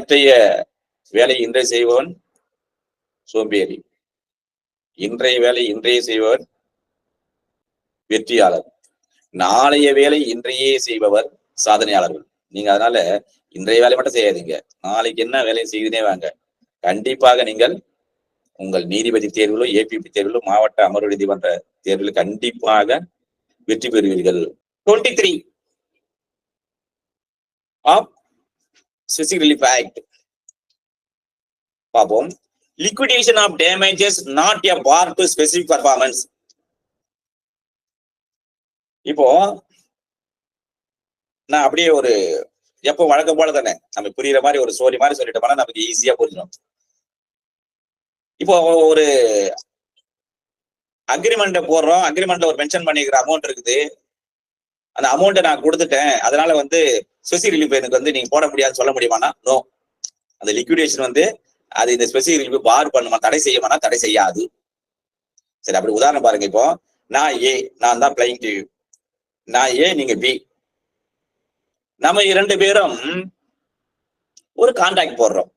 நேற்றைய வேலை இன்றைய செய்பவன் சோம்பேறி, இன்றைய வேலை இன்றைய செய்பவர் வெற்றியாளர், நாளைய வேலை இன்றையே செய்பவர் சாதனையாளர்கள். நீங்க அதனால இன்றைய வேலை மட்டும் செய்யாதீங்க, நாளைக்கு என்ன வேலையை செய்துனே வாங்க. கண்டிப்பாக நீங்கள் உங்கள் நீதிபதி தேர்விலோ ஏபிபி தேர்விலோ மாவட்ட அமர்வு நீதிமன்ற தேர்வில் கண்டிப்பாக வெற்றி பெறுவீர்கள். 23 ஆஃப் ஸ்பெசிபிக் ரிலீஃப் ஆக்ட் பார்ப்போம். Liquidation of damages not a bar to specific performance. இப்போ நான் அப்படியே ஒரு எப்போ வழக்கம் போல தானே நம்ம புரியுற மாதிரி ஒரு ஸ்டோரி மாதிரி சொல்லிட்டோம்னா நமக்கு ஈஸியா புரிஞ்சிடும். இப்போ ஒரு அக்ரிமெண்ட் போடுறோம், அக்ரிமெண்ட்ல ஒரு மென்ஷன் பண்ணிக்கிற அமௌண்ட் இருக்குது, அந்த அமௌண்ட்டை நான் கொடுத்துட்டேன், அதனால ஸ்பெசிபிக் ரிலீஃப் எனக்கு நீங்க போட முடியாதுன்னு சொல்ல முடியுமானா நோ. அந்த லிக்விடேஷன் அது இந்த ஸ்பெசிபிக் ரிலீஃப் பார் பண்ணுமா, தடை செய்யுமானா தடை செய்யாது. சரி, அப்படி உதாரணம் பாருங்க. இப்போ நான் ஏ, நான் தான் பிளைங் டு யூ, நான் ஏ நீங்க பி, நம்ம 2 பேரும் ஒரு கான்ட்ராக்ட் போடுறோம்.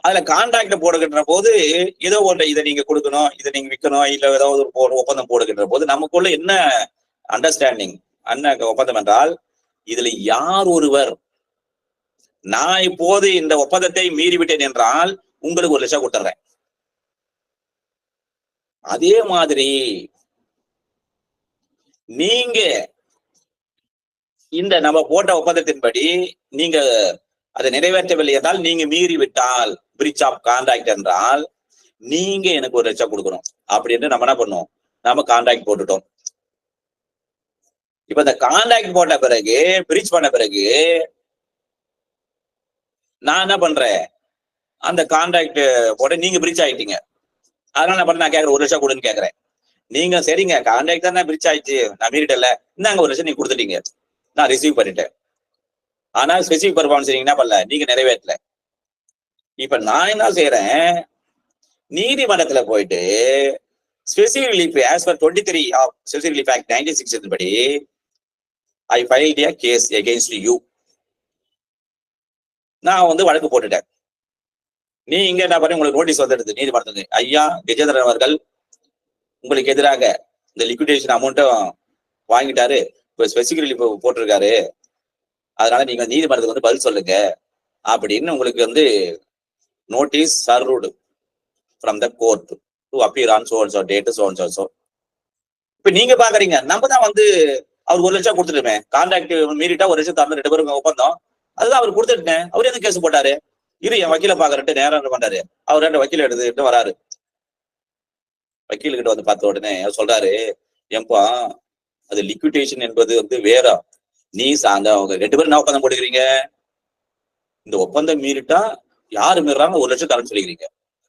அதுல கான்ட்ராக்ட் போடுகின்ற போது ஏதோ ஒன்று இதை நீங்க கொடுக்கணும், இதை நீங்க விற்கணும், இல்ல ஏதாவது ஒரு ஒப்பந்தம் போடுகின்ற போது நமக்குள்ள என்ன அண்டர்ஸ்டாண்டிங், என்ன ஒப்பந்தம் என்றால், இதுல யார் ஒருவர் நான் இப்போது இந்த ஒப்பந்தத்தை மீறிவிட்டேன் என்றால் உங்களுக்கு 1 லட்சம் கொடுத்துறேன். அதே மாதிரி நீங்க இந்த நம்ம போட்ட ஒப்பந்தத்தின்படி நீங்க அதை நிறைவேற்றவில்லை என்றால், நீங்க மீறி விட்டால் பிரீச் ஆஃப் கான்ட்ராக்ட் என்றால் நீங்க எனக்கு 1 லட்சம் கொடுக்கணும் அப்படின்னு நம்ம என்ன பண்ணோம், நாம கான்ட்ராக்ட் போட்டுட்டோம். இப்ப இந்த கான்ட்ராக்ட் போட்ட பிறகு பிரீச் பண்ண பிறகு நான் என்ன பண்றேன், அந்த கான்ட்ராக்ட் போட நீங்க பிரீச் ஆயிட்டீங்க, அதனால என்ன பண்ண, நான் கேட்கறேன் 1 லட்சம் கொடுன்னு கேட்கறேன். நீங்க சரிங்க கான்ட்ராக்ட் தான் பிரீச் ஆயிடுச்சு, நான் மீறிட்டல, இந்தாங்க 1 லட்சம் நீங்க கொடுத்துட்டீங்க, நான் ரிசீவ் பண்ணிட்டேன். ஆனா ஸ்பெசிபிக் பர்ஃபார்மன்ஸ் நீங்க என்ன பண்ணல, நீங்க நிறைவேற்றல. இப்ப நான் என்ன செய்யறேன், நீதிமன்றத்துல போயிட்டு specific relief as per 23 of specific relief act 96 படி I filed a case against you. நான் வழக்கு போட்டுட்டேன். நீ இங்க என்ன பண்ண, உங்களுக்கு நோட்டீஸ் வந்துடுது நீதிமன்றத்துக்கு, ஐயா கஜேந்திரன் அவர்கள் உங்களுக்கு எதிராக இந்த லிக்விடேஷன் அமௌண்ட்டும் வாங்கிட்டாரு, இப்ப ஸ்பெசிபிக் ரிலீஃப் போட்டிருக்காரு, அதனால நீங்க நீதிமன்றத்துக்கு பதில் சொல்லுங்க அப்படின்னு உங்களுக்கு notice served from the court to appear on so and so date so and so so. இப்ப நீங்க பாக்குறீங்க நம்ம தான் அவர் 1 லட்சம் கொடுத்துட்டுமே, கான்ட்ராக்ட் மீறிட்டா 1 லட்சம் தரணும், 2 பேரும் ஒப்பந்தம், அதுதான் அவர் கொடுத்துட்டேன், அவர் எதுவும் கேஸ் போட்டாரு, என் வக்கீல பாக்குறேன் நேரம் பண்ணாரு, அவர் 2 வக்கீல எடுத்துட்டு வராரு. வக்கீல் கிட்ட பார்த்த உடனே சொல்றாரு, ஏன்பா அது லிக்விடேஷன் என்பது வேற, நீ சாங்க அவங்க 2 பேரும் என்ன ஒப்பந்தம் போட்டுக்கிறீங்க, இந்த ஒப்பந்தம் மீறிட்டா யாரு மீறாங்க 1 லட்சம் தரன்னு சொல்லிக்கிறீங்க,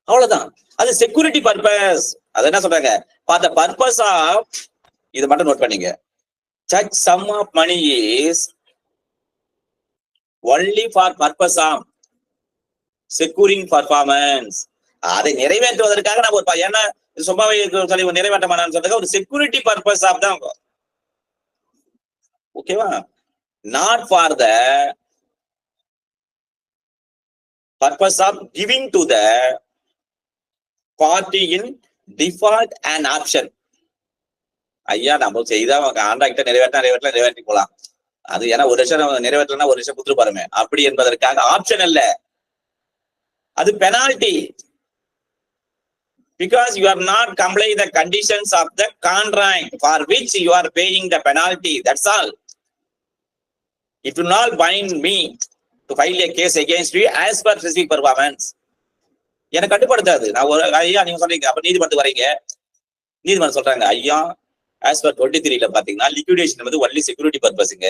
அவ்வளவுதான். அது செக்யூரிட்டி பர்பஸ். அது என்ன சொல்றாங்க, ஃபார் த பர்பஸ் ஆஃப், இது மட்டும் நோட் பண்ணீங்க, such sum of money is only for purpose of securing performance. அதை நிறைவேற்றுவதற்காக நம்ம ஏன்னா சும்மாவே சொல்லி நிறைவேற்ற மாட்டான்னு சொல்றதுக்கு ஒரு செக்யூரிட்டி பர்பஸ் ஆஃப் தான், ஓகேவா, not for the purpose of giving to the party in default and option. ஐயா நம்ம செய்தா கான்ட்ராக்ட நிறைவேற்றி போலாம், அது ஏன்னா 1 லட்சம் நிறைவேற்றலன்னா 1 லட்சம் கொடுத்துட்டு பாருமே அப்படி என்பதற்காக ஆப்ஷன் அல்ல, அது penalty. Because you are not complying the conditions of the contract for which you are paying the penalty, that's all. It will not bind me to file a case against you as per specific performance. எனக்கு கட்டுப்படுத்தாது. நான் ஐயா நீங்க சொல்றீங்க, அப்ப நீதிமன்றத்துக்கு வரீங்க, நீதிமன்றம் சொல்றாங்க ஐயா as per 23 பாத்தீங்கன்னா லிக்விடேஷன் ஒன்லி செக்யூரிட்டி பர்பஸ்ங்க,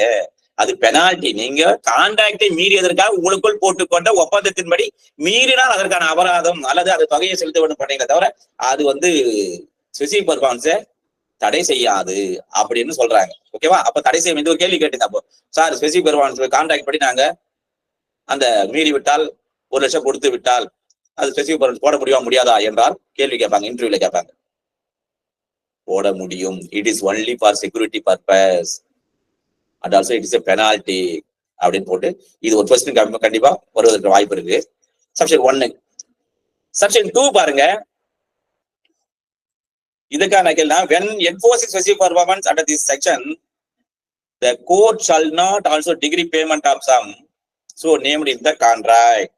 அது பெனால்டி, நீங்க கான்ட்ராக்டை மீறியதற்காக உங்களுக்குள் போட்டுக்கொண்ட ஒப்பந்தத்தின்படி மீறினால் அதற்கான அபராதம் அல்லது அது தொகையை செலுத்த வேண்டும் பண்ணீங்க, தவிர அது ஸ்பெசிபிக் பர்ஃபார்மன்ஸை தடை செய்யாது அப்படின்னு சொல்றாங்க. ஓகேவா, அப்ப தடை செய்யும் ஒரு கேள்வி கேட்டீங்க, அப்போ சார் ஸ்பெசிபிக் பர்ஃபார்மன்ஸ் கான்ட்ராக்ட் படி நாங்க அந்த மீறி விட்டால் 1 லட்சம் கொடுத்து விட்டால் அது ஸ்பெசிபிக் பர்ஃபார்மன்ஸ் போட முடியாதா என்றால் கேள்வி கேட்பாங்க, இன்டர்வியூல கேட்பாங்க. போட முடியும், it is only for security purpose and also it is a penalty. அப்படின்னு போட்டு இது ஒரு கொஸ்டின் கண்டிப்பா வருவதற்கு வாய்ப்பு இருக்கு. செக்ஷன் 1. செக்ஷன் 2 பாருங்க. இதுக்கான கேள்வி, when enforcing specific performance under this section, the court shall not also decree payment of sum so named in the contract.